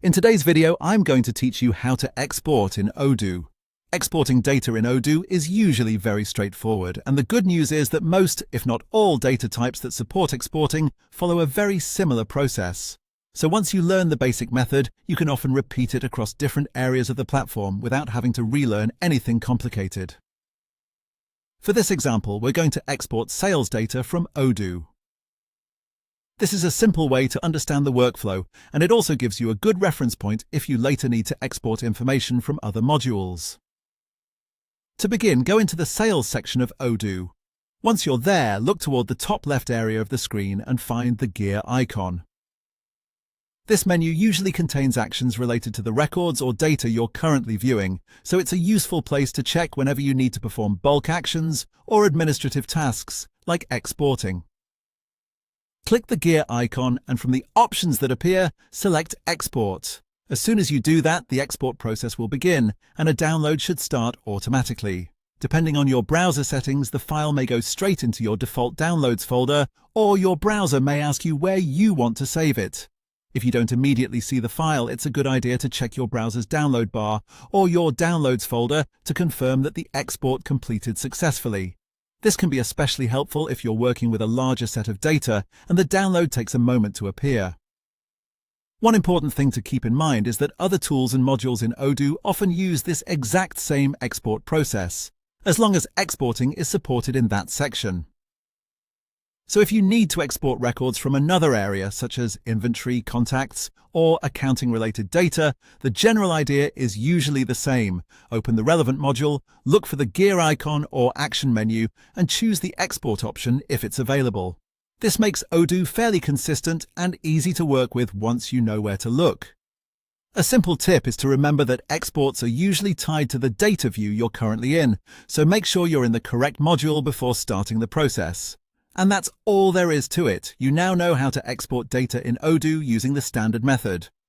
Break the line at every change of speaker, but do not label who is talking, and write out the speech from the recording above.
In today's video, I'm going to teach you how to export in Odoo. Exporting data in Odoo is usually very straightforward, and the good news is that most, if not all, data types that support exporting follow a very similar process. So once you learn the basic method, you can often repeat it across different areas of the platform without having to relearn anything complicated. For this example, we're going to export sales data from Odoo. This is a simple way to understand the workflow, and it also gives you a good reference point if you later need to export information from other modules. To begin, go into the Sales section of Odoo. Once you're there, look toward the top left area of the screen and find the gear icon. This menu usually contains actions related to the records or data you're currently viewing, so it's a useful place to check whenever you need to perform bulk actions or administrative tasks, like exporting. Click the gear icon, and from the options that appear, select Export. As soon as you do that, the export process will begin, and a download should start automatically. Depending on your browser settings, the file may go straight into your default Downloads folder, or your browser may ask you where you want to save it. If you don't immediately see the file, it's a good idea to check your browser's download bar or your Downloads folder to confirm that the export completed successfully. This can be especially helpful if you're working with a larger set of data and the download takes a moment to appear. One important thing to keep in mind is that other tools and modules in Odoo often use this exact same export process, as long as exporting is supported in that section. So if you need to export records from another area, such as inventory, contacts, or accounting-related data, the general idea is usually the same. Open the relevant module, look for the gear icon or action menu, and choose the export option if it's available. This makes Odoo fairly consistent and easy to work with once you know where to look. A simple tip is to remember that exports are usually tied to the data view you're currently in, so make sure you're in the correct module before starting the process. And that's all there is to it. You now know how to export data in Odoo using the standard method.